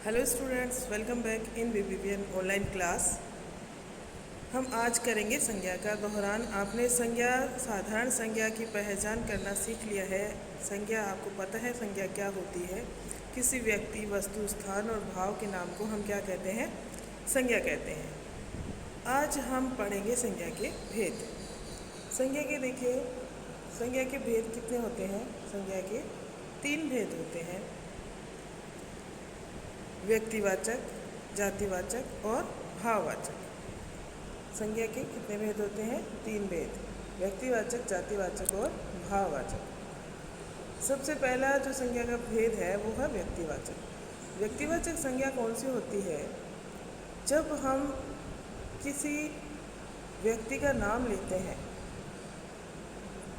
Hello students, welcome back in BBVN online class. हम आज करेंगे संज्ञा का दोहरान। आपने संज्ञा, साधारण संज्ञा की पहचान करना सीख लिया है। संज्ञा आपको पता है संज्ञा क्या होती है। किसी व्यक्ति, वस्तु, स्थान और भाव के नाम को हम क्या कहते हैं? संज्ञा कहते हैं। आज हम पढ़ेंगे संज्ञा के भेद। संज्ञा के देखिए, संज्ञा के भेद कितने होते हैं? संज्ञा के 3 भेद होते हैं: व्यक्तिवाचक, जातिवाचक और भाववाचक। संज्ञा के कितने भेद होते हैं? 3 भेद: व्यक्तिवाचक, जातिवाचक और भाववाचक। सबसे पहला जो संज्ञा का भेद है वो है व्यक्तिवाचक। व्यक्तिवाचक संज्ञा कौन सी होती है? जब हम किसी व्यक्ति का नाम लेते हैं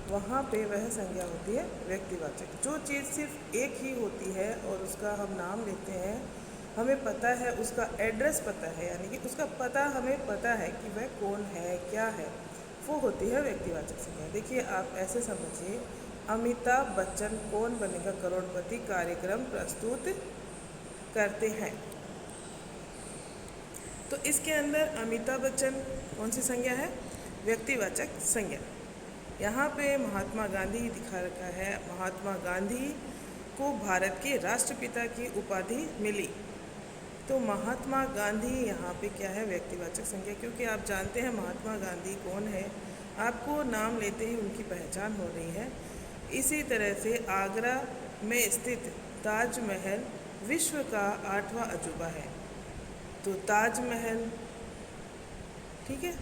वहाँ पे वह संज्ञा होती है व्यक्तिवाचक। जो चीज़ सिर्फ एक ही होती है और उसका हम नाम लेते हैं, हमें पता है, उसका एड्रेस पता है, यानी कि उसका पता हमें पता है कि वह कौन है, क्या है, वो होती है व्यक्तिवाचक संज्ञा। देखिए, आप ऐसे समझिए, अमिताभ बच्चन कौन बनेगा करोड़पति कार्यक्रम प्रस्तुत करते हैं, तो इसके अंदर अमिताभ बच्चन कौन सी संज्ञा है? व्यक्तिवाचक संज्ञा। यहाँ पे महात्मा गांधी दिखा रखा है। महात्मा गांधी को भारत के राष्ट्रपिता की उपाधि मिली, तो महात्मा गांधी यहाँ पे क्या है? व्यक्तिवाचक संज्ञा। क्योंकि आप जानते हैं महात्मा गांधी कौन है, आपको नाम लेते ही उनकी पहचान हो रही है। इसी तरह से आगरा में स्थित ताजमहल विश्व का 8वां अजूबा है, तो ताजमहल, ठीक है,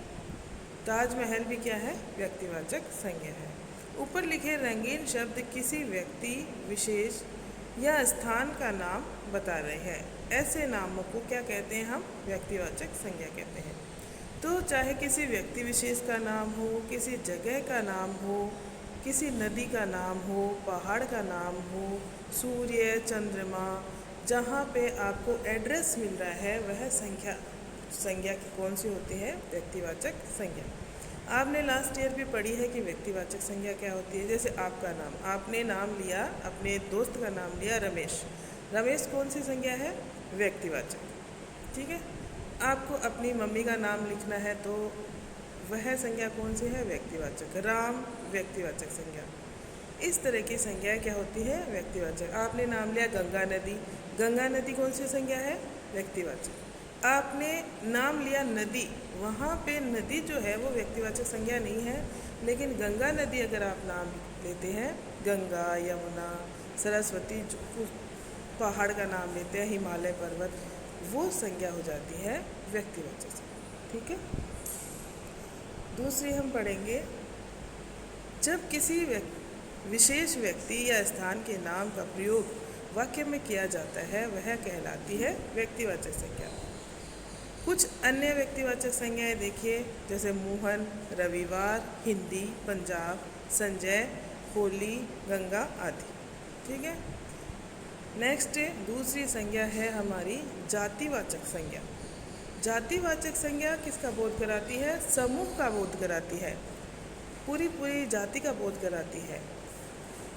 ताजमहल भी क्या है? व्यक्तिवाचक संज्ञा है। ऊपर लिखे रंगीन शब्द किसी व्यक्ति विशेष या स्थान का नाम बता रहे हैं। ऐसे नामों को क्या कहते हैं? हम व्यक्तिवाचक संज्ञा कहते हैं। तो चाहे किसी व्यक्ति विशेष का नाम हो, किसी जगह का नाम हो, किसी नदी का नाम हो, पहाड़ का नाम हो, सूर्य, चंद्रमा, जहाँ पे आपको एड्रेस मिल रहा है, वह संज्ञा की कौन सी होती है? व्यक्तिवाचक संज्ञा। आपने लास्ट ईयर भी पढ़ी है कि व्यक्तिवाचक संज्ञा क्या होती है। जैसे आपका नाम, आपने नाम लिया, अपने दोस्त का नाम लिया रमेश। रमेश कौन सी संज्ञा है? व्यक्तिवाचक, ठीक है। आपको अपनी मम्मी का नाम लिखना है तो वह संज्ञा कौन सी है? व्यक्तिवाचक। राम, व्यक्तिवाचक संज्ञा। इस तरह की संज्ञा क्या होती है? व्यक्तिवाचक। आपने नाम लिया गंगा नदी, गंगा नदी कौन सी संज्ञा है? व्यक्तिवाचक। आपने नाम लिया नदी, वहाँ पे नदी जो है वो व्यक्तिवाचक संज्ञा नहीं है, लेकिन गंगा नदी अगर आप नाम लेते हैं, गंगा, यमुना, सरस्वती, जो पहाड़ का नाम लेते हैं, हिमालय पर्वत, वो संज्ञा हो जाती है व्यक्तिवाचक संज्ञा, ठीक है। दूसरी हम पढ़ेंगे, जब किसी विशेष व्यक्ति या स्थान के नाम का प्रयोग वाक्य में किया जाता है, वह कहलाती है व्यक्तिवाचक संज्ञा। कुछ अन्य व्यक्तिवाचक संज्ञाएं देखिए, जैसे मोहन, रविवार, हिंदी, पंजाब, संजय, होली, गंगा आदि, ठीक है। नेक्स्ट दूसरी संज्ञा है हमारी जातिवाचक संज्ञा। जातिवाचक संज्ञा किसका बोध कराती है? समूह का बोध कराती है, पूरी जाति का बोध कराती है।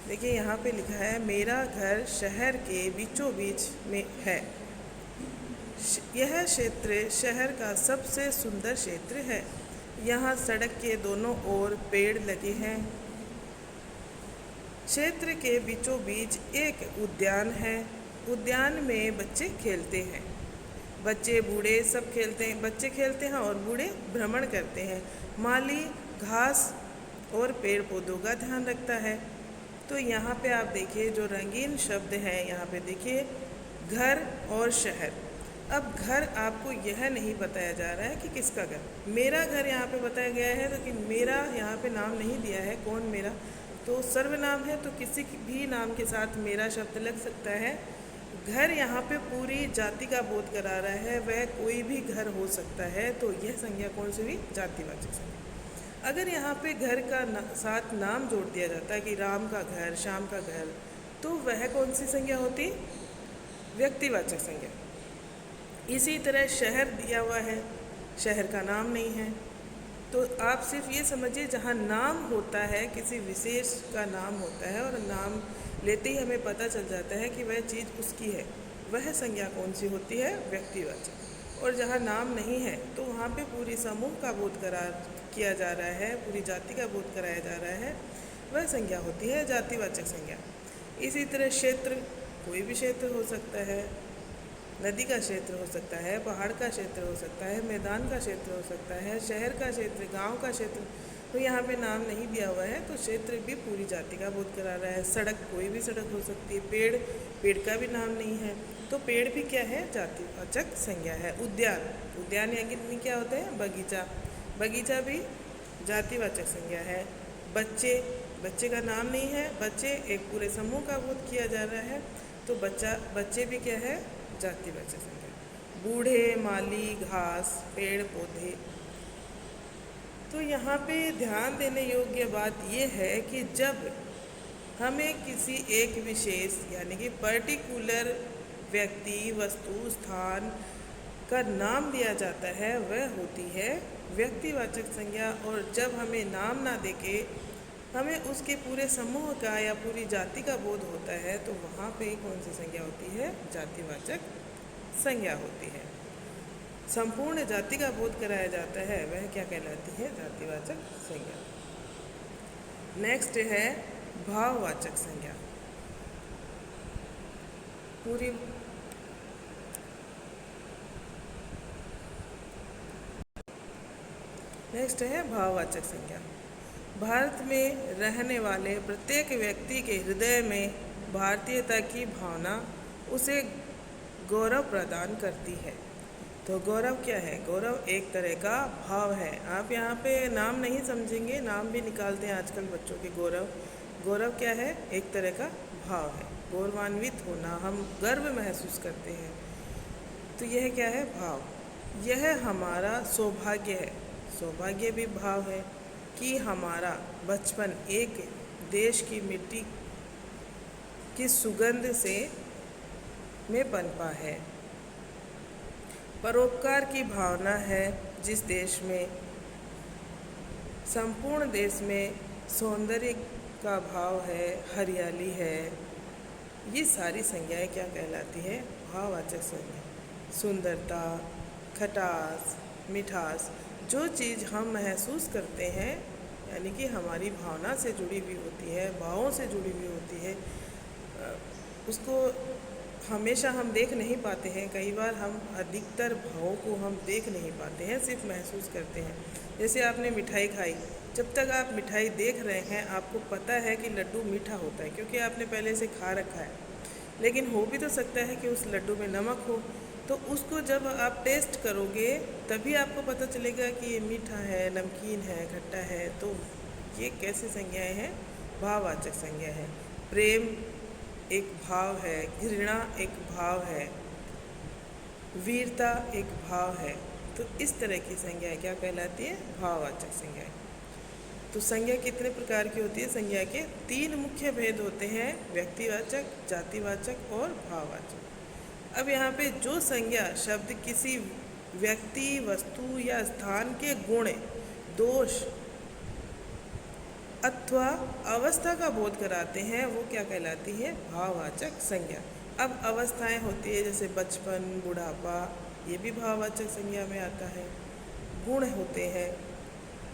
देखिए, यहाँ पे लिखा है, मेरा घर शहर के बीचों बीच में है। यह क्षेत्र शहर का सबसे सुंदर क्षेत्र है। यहाँ सड़क के दोनों ओर पेड़ लगे हैं। क्षेत्र के बीचों बीच एक उद्यान है। उद्यान में बच्चे खेलते हैं। बच्चे बूढ़े सब खेलते हैं, बच्चे खेलते हैं और बूढ़े भ्रमण करते हैं। माली घास और पेड़ पौधों का ध्यान रखता है। तो यहाँ पे आप देखिए, जो रंगीन शब्द हैं, यहाँ पे देखिए, घर और शहर। अब घर आपको यह नहीं बताया जा रहा है कि किसका घर। मेरा घर यहाँ पे बताया गया है, लेकिन मेरा यहाँ पे नाम नहीं दिया है। कौन मेरा? तो सर्वनाम है, तो किसी भी नाम के साथ मेरा शब्द लग सकता है। घर यहाँ पे पूरी जाति का बोध करा रहा है, वह कोई भी घर हो सकता है, तो यह संज्ञा कौन सी हुई? जातिवाचक संज्ञा। अगर यहाँ पे घर का साथ नाम जोड़ दिया जाता है कि राम का घर, श्याम का घर, तो वह कौन सी संज्ञा होती? व्यक्तिवाचक संज्ञा। इसी तरह शहर दिया हुआ है, शहर का नाम नहीं है, तो आप सिर्फ ये समझिए, जहाँ नाम होता है, किसी विशेष का नाम होता है और नाम लेते ही हमें पता चल जाता है कि वह चीज़ उसकी है, वह संज्ञा कौन सी होती है? व्यक्तिवाचक। और जहाँ नाम नहीं है तो वहाँ पे पूरी समूह का बोध किया जा रहा है, पूरी जाति का बोध कराया जा रहा है, वह संज्ञा होती है जातिवाचक संज्ञा। इसी तरह क्षेत्र, कोई भी क्षेत्र हो सकता है, नदी का क्षेत्र हो सकता है, पहाड़ का क्षेत्र हो सकता है, मैदान का क्षेत्र हो सकता है, शहर का क्षेत्र, गांव का क्षेत्र, तो यहाँ पे नाम नहीं दिया हुआ है तो क्षेत्र भी पूरी जाति का बोध करा रहा है। सड़क, कोई भी सड़क हो सकती है। पेड़, पेड़ का भी नाम नहीं है तो पेड़ भी क्या है? जातिवाचक संज्ञा है। उद्यान, उद्यान यानी क्या होता है? बगीचा, बगीचा भी जातिवाचक संज्ञा है। बच्चे, बच्चे का नाम नहीं है, बच्चे एक पूरे समूह का बोध किया जा रहा है तो बच्चा, बच्चे भी क्या है? जातिवाचक संज्ञा। बूढ़े, माली, घास, पेड़ पौधे। तो यहाँ पे ध्यान देने योग्य बात यह है कि जब हमें किसी एक विशेष यानी कि पर्टिकुलर व्यक्ति, वस्तु, स्थान का नाम दिया जाता है वह होती है व्यक्तिवाचक संज्ञा। और जब हमें नाम ना देके हमें उसके पूरे समूह का या पूरी जाति का बोध होता है तो वहाँ पे कौन सी संज्ञा होती है? जातिवाचक संज्ञा होती है। संपूर्ण जाति का बोध कराया जाता है वह क्या कहलाती है? जातिवाचक संज्ञा। नेक्स्ट है भाववाचक संज्ञा। पूरी नेक्स्ट है भाववाचक संज्ञा। भारत में रहने वाले प्रत्येक व्यक्ति के हृदय में भारतीयता की भावना उसे गौरव प्रदान करती है। तो गौरव क्या है? गौरव एक तरह का भाव है। आप यहाँ पे नाम नहीं समझेंगे, नाम भी निकालते हैं आजकल बच्चों के। गौरव, गौरव क्या है? एक तरह का भाव है, गौरवान्वित होना, हम गर्व महसूस करते हैं। तो यह क्या है? भाव। यह हमारा सौभाग्य है, सौभाग्य भी भाव है कि हमारा बचपन एक देश की मिट्टी की सुगंध से में पनपा है। परोपकार की भावना है जिस देश में संपूर्ण देश में सौंदर्य का भाव है, हरियाली है। ये सारी संज्ञाएं क्या कहलाती है? भाववाचक संज्ञा। सुंदरता, खटास, मिठास, जो चीज़ हम महसूस करते हैं यानी कि हमारी भावना से जुड़ी हुई होती है, भावों से जुड़ी हुई होती है, उसको हमेशा हम देख नहीं पाते हैं। कई बार हम अधिकतर भावों को हम देख नहीं पाते हैं, सिर्फ महसूस करते हैं। जैसे आपने मिठाई खाई, जब तक आप मिठाई देख रहे हैं आपको पता है कि लड्डू मीठा होता है क्योंकि आपने पहले से खा रखा है। लेकिन हो भी तो सकता है कि उस लड्डू में नमक हो, तो उसको जब आप टेस्ट करोगे तभी आपको पता चलेगा कि ये मीठा है, नमकीन है, खट्टा है। तो ये कैसी संज्ञाएं हैं? भाववाचक संज्ञा है। प्रेम एक भाव है, घृणा एक भाव है, वीरता एक भाव है। तो इस तरह की संज्ञाएं क्या कहलाती है? भाववाचक संज्ञाएं। तो संज्ञा कितने प्रकार की होती है? संज्ञा के 3 मुख्य भेद होते हैं, व्यक्तिवाचक, जातिवाचक और भाववाचक। अब यहाँ पे जो संज्ञा शब्द किसी व्यक्ति, वस्तु या स्थान के गुण, दोष अथवा अवस्था का बोध कराते हैं वो क्या कहलाती है? भाववाचक संज्ञा। अब अवस्थाएं होती है जैसे बचपन, बुढ़ापा, ये भी भाववाचक संज्ञा में आता है। गुण होते हैं,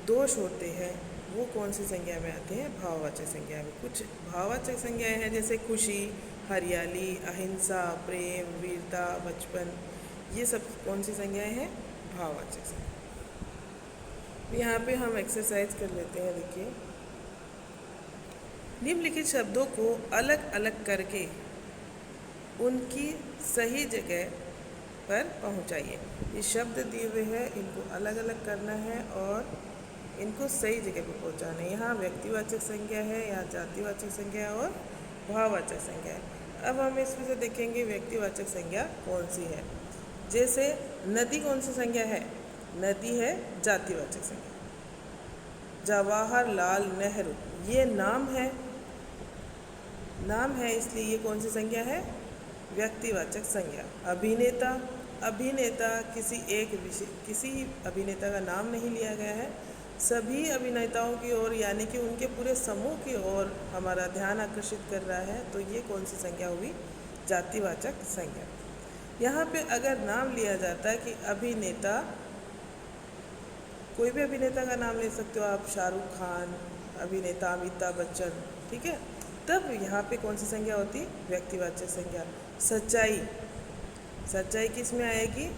दोष होते हैं, वो कौन सी संज्ञा में आते हैं? भाववाचक संज्ञा में। कुछ भाववाचक संज्ञाएं हैं जैसे खुशी, हरियाली, अहिंसा, प्रेम, वीरता, बचपन, ये सब कौन सी संज्ञाएं हैं? भाववाचक संज्ञा। यहाँ पे हम एक्सरसाइज कर लेते हैं। देखिए, निम्नलिखित शब्दों को अलग अलग करके उनकी सही जगह पर पहुंचाइए। ये शब्द दिए हुए हैं, इनको अलग अलग करना है और इनको सही जगह पर पहुंचाना है। यहाँ व्यक्तिवाचक संज्ञा है, यहाँ जातिवाचक संज्ञा और भाववाचक संज्ञा है। अब हम इसमें से देखेंगे व्यक्तिवाचक संज्ञा कौन सी है। जैसे नदी कौन सी संज्ञा है? नदी है जातिवाचक संज्ञा। जवाहरलाल नेहरू, ये नाम है, नाम है इसलिए ये कौन सी संज्ञा है? व्यक्तिवाचक संज्ञा। अभिनेता, अभिनेता किसी अभिनेता का नाम नहीं लिया गया है, सभी अभिनेताओं की ओर यानी कि उनके पूरे समूह की ओर हमारा ध्यान आकर्षित कर रहा है, तो ये कौन सी संज्ञा हुई? जातिवाचक संज्ञा। यहाँ पे अगर नाम लिया जाता है कि अभिनेता, कोई भी अभिनेता का नाम ले सकते हो आप, शाहरुख खान, अभिनेता अमिताभ बच्चन, ठीक है, तब यहाँ पे कौन सी संज्ञा होती? व्यक्तिवाचक संज्ञा। सच्चाई, सच्चाई किस में आएगी?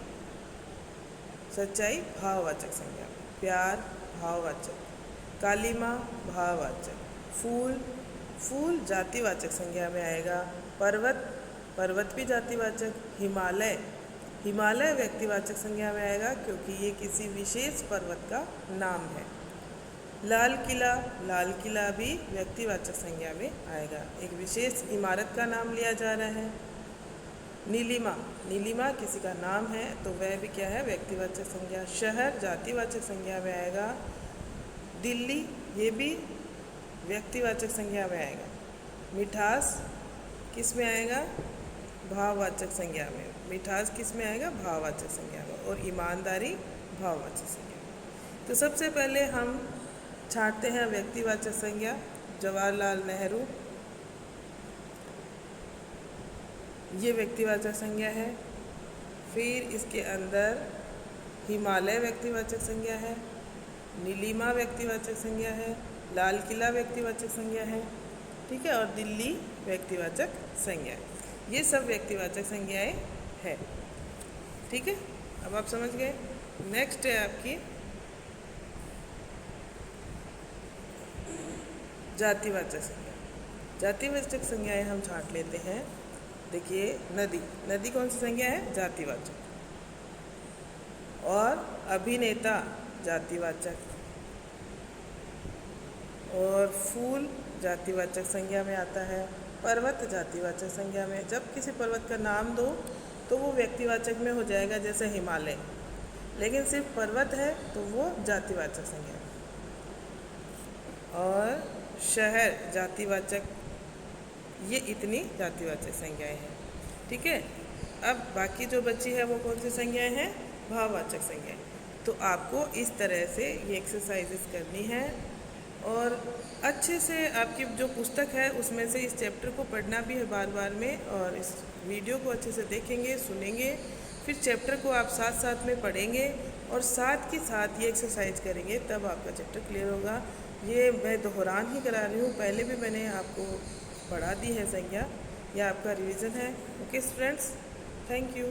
सच्चाई भाववाचक संज्ञा। प्यार भाववाचक। कालीमा भाववाचक। फूल, फूल जातिवाचक संज्ञा में आएगा। पर्वत, पर्वत भी जातिवाचक। हिमालय, हिमालय व्यक्तिवाचक संज्ञा में आएगा क्योंकि ये किसी विशेष पर्वत का नाम है। लाल किला, लाल किला भी व्यक्तिवाचक संज्ञा में आएगा, एक विशेष इमारत का नाम लिया जा रहा है। नीलिमा, नीलिमा किसी का नाम है तो वह भी क्या है? व्यक्तिवाचक संज्ञा। शहर जातिवाचक संज्ञा में आएगा। दिल्ली, ये भी व्यक्तिवाचक संज्ञा में आएगा। मिठास किस में आएगा? भाववाचक संज्ञा में। मिठास किस में आएगा? भाववाचक संज्ञा में। और ईमानदारी भाववाचक संज्ञा में। तो सबसे पहले हम छांटते हैं व्यक्तिवाचक संज्ञा। जवाहरलाल नेहरू, ये व्यक्तिवाचक संज्ञा है। फिर इसके अंदर हिमालय व्यक्तिवाचक संज्ञा है। नीलिमा व्यक्तिवाचक संज्ञा है। लाल किला व्यक्तिवाचक संज्ञा है, ठीक है, और दिल्ली व्यक्तिवाचक संज्ञा है। ये सब व्यक्तिवाचक संज्ञाएं हैं, ठीक है। अब आप समझ गए। नेक्स्ट है आपकी जातिवाचक संज्ञा। जातिवाचक संज्ञाएं हम छांट लेते हैं। देखिए, नदी, नदी कौन सी संज्ञा है? जातिवाचक। और अभिनेता जातिवाचक। और फूल जातिवाचक संज्ञा में आता है। पर्वत जातिवाचक संज्ञा में। जब किसी पर्वत का नाम दो तो वो व्यक्तिवाचक में हो जाएगा, जैसे हिमालय, लेकिन सिर्फ पर्वत है तो वो जातिवाचक संज्ञा है। और शहर जातिवाचक, ये इतनी जातिवाचक संज्ञाएं हैं, ठीक है। अब बाकी जो बची है वो कौन सी संज्ञाएं हैं? भाववाचक संज्ञाएं। तो आपको इस तरह से ये एक्सरसाइजेस करनी है और अच्छे से आपकी जो पुस्तक है उसमें से इस चैप्टर को पढ़ना भी है बार बार में, और इस वीडियो को अच्छे से देखेंगे, सुनेंगे, फिर चैप्टर को आप साथ साथ में पढ़ेंगे और साथ के साथ ये एक्सरसाइज करेंगे, तब आपका चैप्टर क्लियर होगा। ये मैं दोहरान ही करा रही हूँ, पहले भी मैंने आपको पढ़ा दी है संज्ञा, यह आपका रिवीजन है। Okay friends, thank you.